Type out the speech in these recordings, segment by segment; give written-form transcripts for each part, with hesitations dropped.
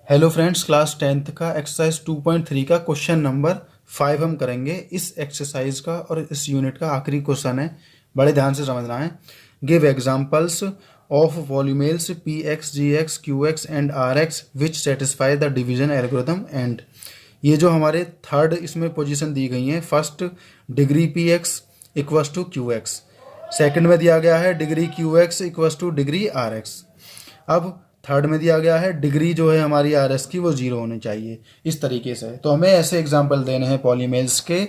Hello friends, class 10th का exercise 2.3 का question number 5 हम करेंगे। इस एक्सरसाइज का और इस यूनिट का आखिरी क्वेश्चन है, बड़े ध्यान से समझना है। Give examples of polynomials p x, g x, q x and r x which satisfy the division algorithm and. ये जो हमारे थर्ड इसमें पोजीशन दी गई है, first degree p x equals to q x, second में दिया गया है degree q x equals to degree r x. अब थर्ड में दिया गया है डिग्री जो है हमारी आर एस की वो जीरो होनी चाहिए। इस तरीके से तो हमें ऐसे एग्जाम्पल देने हैं पॉलीमेल्स के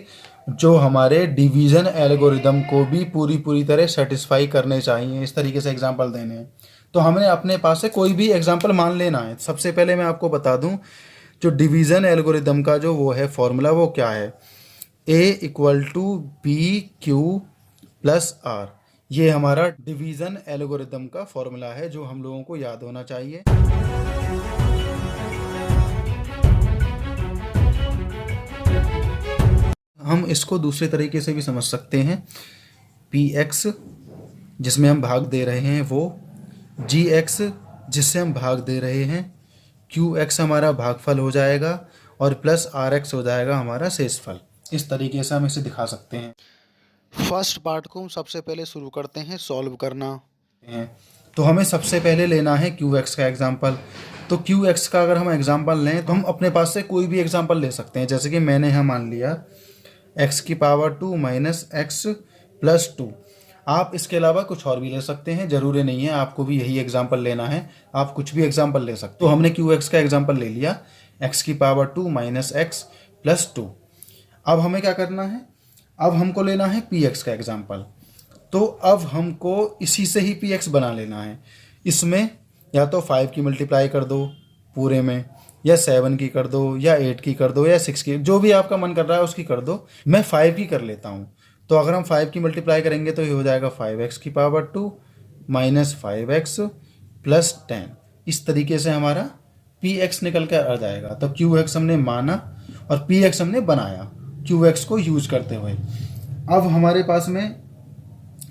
जो हमारे डिवीज़न एल्गोरिदम को भी पूरी तरह सेटिस्फाई करने चाहिए। इस तरीके से एग्जाम्पल देने हैं। तो हमें अपने पास से कोई भी एग्जाम्पल मान लेना है। सबसे पहले मैं आपको बता दूं, जो डिवीज़न एल्गोरिदम का जो वो है फॉर्मूला, वो क्या है, a equal to b q plus r. ये हमारा डिवीज़न एल्गोरिदम का फॉर्मूला है जो हम लोगों को याद होना चाहिए। हम इसको दूसरे तरीके से भी समझ सकते हैं। पी एक्स जिसमें हम भाग दे रहे हैं वो, जी एक्स जिससे हम भाग दे रहे हैं, क्यू एक्स हमारा भागफल हो जाएगा और प्लस आर एक्स हो जाएगा हमारा शेषफल। इस तरीके से हम इसे दिखा सकते हैं। फर्स्ट पार्ट को हम सबसे पहले शुरू करते हैं सॉल्व करना है। तो हमें सबसे पहले लेना है क्यू एक्स का एग्जाम्पल। तो क्यू एक्स का अगर हम एग्जाम्पल लें तो हम अपने पास से कोई भी एग्जाम्पल ले सकते हैं। जैसे कि मैंने यहाँ मान लिया एक्स की पावर 2 माइनस एक्स प्लस 2। आप इसके अलावा कुछ और भी ले सकते हैं, ज़रूरी नहीं है आपको भी यही एग्जाम्पल लेना है, आप कुछ भी एग्जाम्पल ले सकते हो। तो हमने क्यू एक्स का एग्जाम्पल ले लिया, एक्स की पावर 2 माइनस एक्स प्लस 2। अब हमें क्या करना है, अब हमको लेना है पी एक्स का एग्जाम्पल। तो अब हमको इसी से ही पी एक्स बना लेना है। इसमें या तो 5 की मल्टीप्लाई कर दो पूरे में, या 7 की कर दो, या 8 की कर दो, या 6 की, जो भी आपका मन कर रहा है उसकी कर दो। मैं 5 की कर लेता हूँ। तो अगर हम 5 की मल्टीप्लाई करेंगे तो ये हो जाएगा 5x की पावर 2 माइनस 5x प्लस 10। इस तरीके से हमारा पी एक्स निकल कर आ जाएगा। तो क्यू एक्स हमने माना और पी एक्स हमने बनाया क्यू एक्स को यूज करते हुए। अब हमारे पास में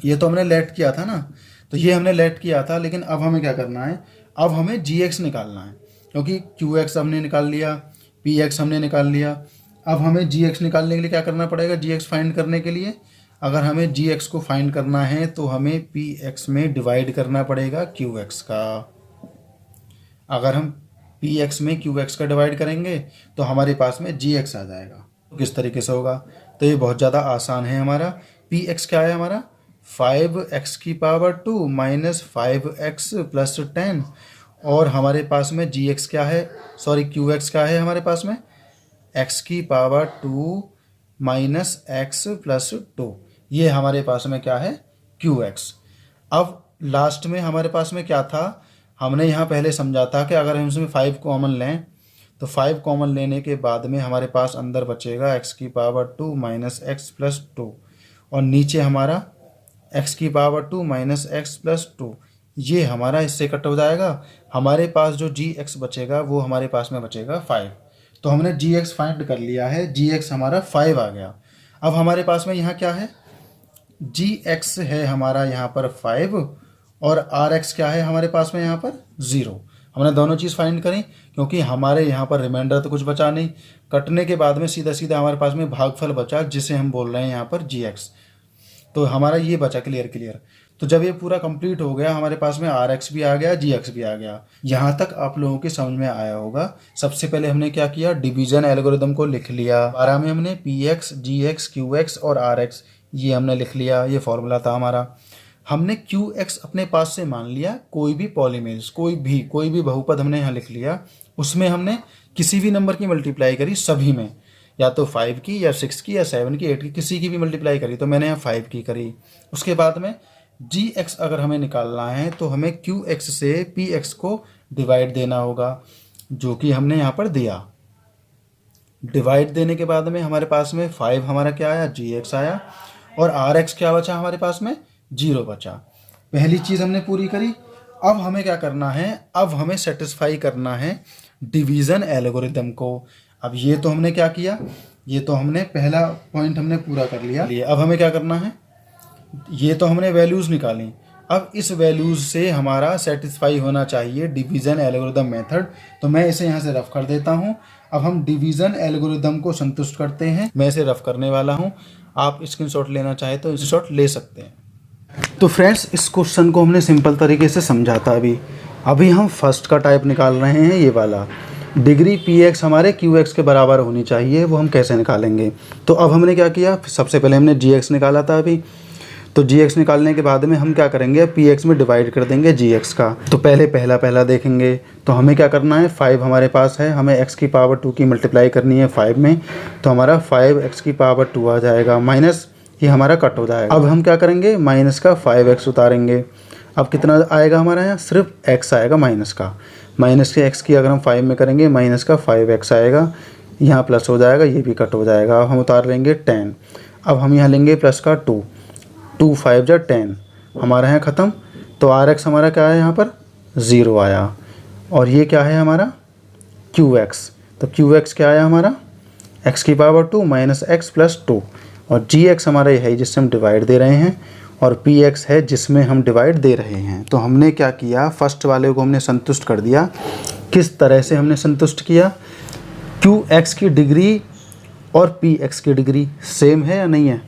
ये तो हमने लेट किया था ना, तो ये हमने लेट किया था, लेकिन अब हमें क्या करना है, अब हमें जी एक्स निकालना है। क्योंकि क्यू एक्स हमने निकाल लिया, पी एक्स हमने निकाल लिया। अब हमें जी एक्स निकालने के लिए क्या करना पड़ेगा, जी एक्स फाइंड करने के लिए अगर हमें जी एक्स को फाइंड करना है तो हमें पी एक्स में डिवाइड करना पड़ेगा क्यू एक्स का। अगर हम पी एक्स में क्यू एक्स का डिवाइड करेंगे तो हमारे पास में जी एक्स आ जाएगा। तो किस तरीके से होगा, तो ये बहुत ज़्यादा आसान है। हमारा पी एक्स क्या है, हमारा 5x की पावर 2 माइनस 5x प्लस 10, और हमारे पास में जी एक्स क्या है, सॉरी क्यू एक्स क्या है हमारे पास में, x की पावर 2 माइनस x प्लस 2। ये हमारे पास में क्या है, क्यू एक्स। अब लास्ट में हमारे पास में क्या था, हमने यहाँ पहले समझा था कि अगर हम इसमें 5 कॉमन लें तो 5 कॉमन लेने के बाद में हमारे पास अंदर बचेगा x की पावर 2 माइनस एक्स प्लस 2, और नीचे हमारा x की पावर 2 माइनस एक्स प्लस 2। ये हमारा इससे कट हो जाएगा। हमारे पास जो जी एक्स बचेगा वो हमारे पास में बचेगा 5। तो हमने जी एक्स फाइंड कर लिया है, जी एक्स हमारा 5 आ गया। अब हमारे पास में यहाँ क्या है, जी एक्स है हमारा यहाँ पर 5, और आर एक्स क्या है हमारे पास में यहाँ पर 0। हमने दोनों चीज़ फाइंड करी क्योंकि हमारे यहाँ पर रिमाइंडर तो कुछ बचा नहीं। कटने के बाद में सीधा सीधा हमारे पास में भागफल बचा, जिसे हम बोल रहे हैं यहाँ पर जी एक्स। तो हमारा ये बचा, क्लियर। तो जब ये पूरा कंप्लीट हो गया, हमारे पास में आर एक्स भी आ गया, जी एक्स भी आ गया। यहाँ तक आप लोगों की समझ में आया होगा। सबसे पहले हमने क्या किया, डिवीजन एल्गोरिदम को लिख लिया। 12 में हमने P x, g x, q x और आर एक्स ये हमने लिख लिया, ये फॉर्मूला था हमारा। हमने क्यू एक्स अपने पास से मान लिया, कोई भी पॉलीमेल्स, कोई भी बहुपद हमने यहाँ लिख लिया। उसमें हमने किसी भी नंबर की मल्टीप्लाई करी, सभी में, या तो 5 की या 6 की या 7 की 8 की, किसी की भी मल्टीप्लाई करी। तो मैंने यहाँ 5 की करी। उसके बाद में जी एक्स अगर हमें निकालना है तो हमें क्यू एक्स से पी एक्स को डिवाइड देना होगा, जो कि हमने यहाँ पर दिया। डिवाइड देने के बाद में हमारे पास में 5 हमारा क्या आया, जी एक्स आया, और आर एक्स क्या बचा हमारे पास में, 0 बचा। पहली चीज़ हमने पूरी करी। अब हमें क्या करना है, अब हमें सेटिस्फाई करना है डिवीज़न एल्गोरिदम को। अब ये तो हमने क्या किया, ये तो हमने पहला पॉइंट हमने पूरा कर लिया। अब हमें क्या करना है, ये तो हमने वैल्यूज़ निकाली। अब इस वैल्यूज़ से हमारा सेटिस्फाई होना चाहिए डिवीज़न एल्गोरिदम मेथड। तो मैं इसे यहाँ से रफ कर देता हूँ। अब हम डिवीज़न एल्गोरिदम को संतुष्ट करते हैं। मैं इसे रफ करने वाला हूँ, आप स्क्रीनशॉट लेना चाहे तो स्क्रीनशॉट ले सकते हैं। तो फ्रेंड्स, इस क्वेश्चन को हमने सिंपल तरीके से समझा था। अभी हम फर्स्ट का टाइप निकाल रहे हैं, ये वाला। डिग्री पी एक्स हमारे क्यू एक्स के बराबर होनी चाहिए, वो हम कैसे निकालेंगे। तो अब हमने क्या किया, सबसे पहले हमने जी एक्स निकाला था अभी। तो जी एक्स निकालने के बाद में हम क्या करेंगे, पी एक्स में डिवाइड कर देंगे जी एक्स का। तो पहले पहला देखेंगे। तो हमें क्या करना है, 5 हमारे पास है, हमें x की पावर 2 की मल्टीप्लाई करनी है 5 में। तो हमारा 5x की पावर 2 आ जाएगा, माइनस ये हमारा कट हो जाएगा। अब हम क्या करेंगे, माइनस का 5x उतारेंगे। अब कितना आएगा हमारा यहाँ, सिर्फ x आएगा माइनस का। माइनस के x की अगर हम 5 में करेंगे, माइनस का 5x आएगा। यहाँ प्लस हो जाएगा, ये भी कट हो जाएगा। अब हम उतार लेंगे 10। अब हम यहाँ लेंगे प्लस का 2 5 जा 10, हमारा यहाँ ख़त्म। तो RX हमारा क्या है, यहाँ पर 0 आया। और ये क्या है हमारा QX। तो QX क्या आया हमारा, x की पावर 2 माइनस x प्लस 2। और GX हमारा ये है जिससे हम डिवाइड दे रहे हैं, और PX है जिसमें हम डिवाइड दे रहे हैं। तो हमने क्या किया, फर्स्ट वाले को हमने संतुष्ट कर दिया। किस तरह से हमने संतुष्ट किया, QX की डिग्री और PX की डिग्री सेम है या नहीं है।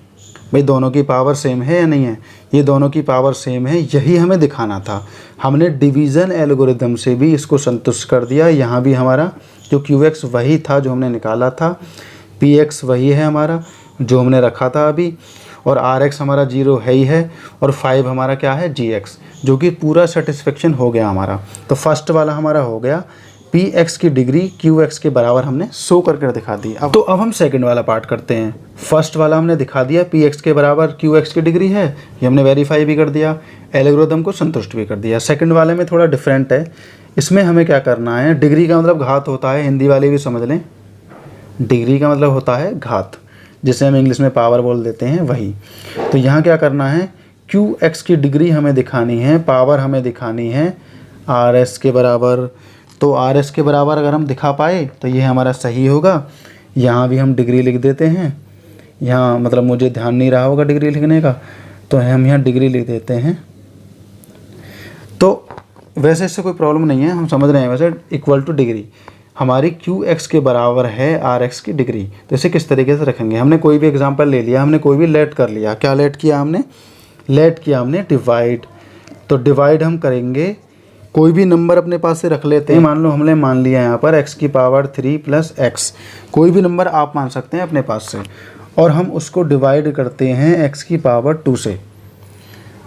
भाई दोनों की पावर सेम है या नहीं है, ये दोनों की पावर सेम है, यही हमें दिखाना था। हमने डिवीज़न एल्गोरिदम से भी इसको संतुष्ट कर दिया। यहाँ भी हमारा जो QX वही था जो हमने निकाला था, PX वही है हमारा जो हमने रखा था अभी, और RX हमारा 0 है ही है, और 5 हमारा क्या है GX, जो कि पूरा सेटिस्फेक्शन हो गया हमारा। तो फर्स्ट वाला हमारा हो गया, PX की डिग्री QX के बराबर हमने शो करके दिखा दी। अब हम सेकंड वाला पार्ट करते हैं। फर्स्ट वाला हमने दिखा दिया PX के बराबर QX की डिग्री है, ये हमने वेरीफाई भी कर दिया, एल्गोरिदम को संतुष्ट भी कर दिया। सेकंड वाले में थोड़ा डिफरेंट है, इसमें हमें क्या करना है, डिग्री का मतलब घात होता है, हिंदी वाले भी समझ लें। डिग्री का मतलब होता है घात, जिसे हम इंग्लिश में पावर बोल देते हैं, वही। तो यहाँ क्या करना है, QX की डिग्री हमें दिखानी है, पावर हमें दिखानी है RS के बराबर। तो RS के बराबर अगर हम दिखा पाए तो ये हमारा सही होगा। यहाँ भी हम डिग्री लिख देते हैं, यहाँ मतलब मुझे ध्यान नहीं रहा होगा डिग्री लिखने का, तो हम यहाँ डिग्री लिख देते हैं। तो वैसे इससे कोई प्रॉब्लम नहीं है, हम समझ रहे हैं। वैसे इक्वल टू डिग्री हमारी QX के बराबर है RX की डिग्री। तो इसे किस तरीके से रखेंगे, हमने कोई भी एग्जांपल ले लिया, हमने कोई भी लेट कर लिया। क्या लेट किया हमने, लेट किया हमने डिवाइड। तो डिवाइड हम करेंगे, कोई भी नंबर अपने पास से रख लेते हैं। मान लो हमने मान लिया यहाँ पर x की पावर 3 प्लस x, कोई भी नंबर आप मान सकते हैं अपने पास से, और हम उसको डिवाइड करते हैं x की पावर 2 से।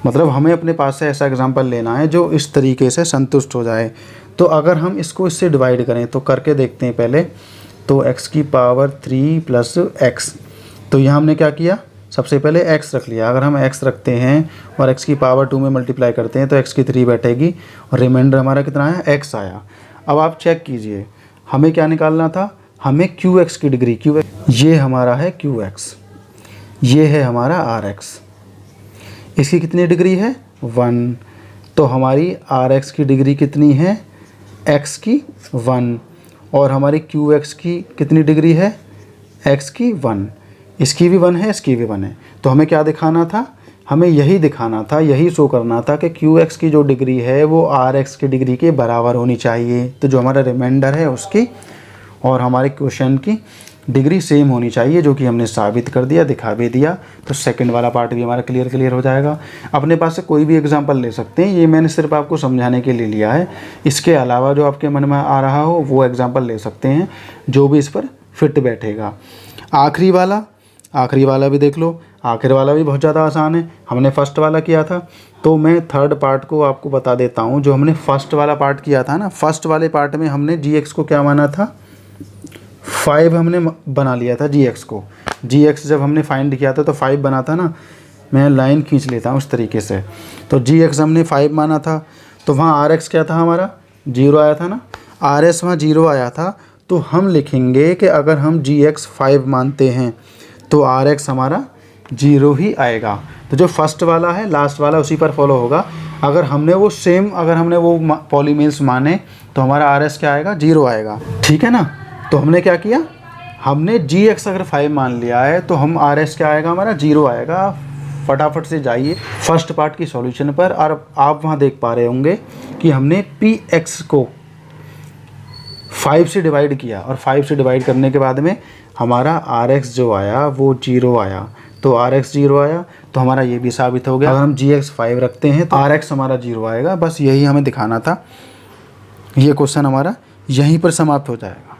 मतलब हमें अपने पास से ऐसा एग्जांपल लेना है जो इस तरीके से संतुष्ट हो जाए। तो अगर हम इसको इससे डिवाइड करें तो करके देखते हैं पहले। तो x की पावर 3 प्लस x, तो यहाँ हमने क्या किया, सबसे पहले x रख लिया। अगर हम x रखते हैं और x की पावर 2 में मल्टीप्लाई करते हैं तो x की 3 बैठेगी, और रिमाइंडर हमारा कितना आया, x आया। अब आप चेक कीजिए, हमें क्या निकालना था, हमें QX की डिग्री, ये हमारा है QX, ये है हमारा RX। इसकी कितनी डिग्री है, 1। तो हमारी RX की डिग्री कितनी है, x की 1, और हमारी QX की कितनी डिग्री है, x की 1। इसकी भी 1 है, इसकी भी 1 है। तो हमें क्या दिखाना था, हमें यही दिखाना था, यही शो करना था कि QX की जो डिग्री है वो RX की डिग्री के बराबर होनी चाहिए। तो जो हमारा रिमाइंडर है उसकी और हमारे क्वेश्चन की डिग्री सेम होनी चाहिए, जो कि हमने साबित कर दिया, दिखा भी दिया। तो सेकंड वाला पार्ट भी हमारा क्लियर हो जाएगा। अपने पास से कोई भी एग्जांपल ले सकते हैं, ये मैंने सिर्फ आपको समझाने के लिए लिया है। इसके अलावा जो आपके मन में आ रहा हो वो एग्जांपल ले सकते हैं, जो भी इस पर फिट बैठेगा। आखिरी वाला भी देख लो, आखिर वाला भी बहुत ज़्यादा आसान है, हमने फर्स्ट वाला किया था। तो मैं थर्ड पार्ट को आपको बता देता हूँ। जो हमने फर्स्ट वाला पार्ट किया था ना, फर्स्ट वाले पार्ट में हमने GX को क्या माना था, 5 हमने बना लिया था GX को। GX जब हमने फाइंड किया था तो 5 बना था ना, मैं लाइन खींच लेता हूँ उस तरीके से। तो GX हमने 5 माना था, तो वहाँ RX क्या था हमारा, 0 आया था ना, RS वहाँ 0 आया था। तो हम लिखेंगे कि अगर हम GX 5 मानते हैं तो RX हमारा 0 ही आएगा। तो जो फर्स्ट वाला है लास्ट वाला उसी पर फॉलो होगा। अगर हमने वो पॉलीमेल्स माने तो हमारा RS क्या आएगा, 0 आएगा। ठीक है ना। तो हमने क्या किया, हमने GX अगर 5 मान लिया है तो हम RS क्या आएगा, हमारा 0 आएगा। फटाफट से जाइए फर्स्ट पार्ट की सॉल्यूशन पर, और आप वहाँ देख पा रहे होंगे कि हमने Px को 5 से डिवाइड किया, और 5 से डिवाइड करने के बाद में हमारा Rx जो आया वो 0 आया। तो Rx 0 आया तो हमारा ये भी साबित हो गया। अगर हम Gx 5 रखते हैं तो Rx हमारा 0 आएगा। बस यही हमें दिखाना था। ये क्वेश्चन हमारा यहीं पर समाप्त हो जाएगा।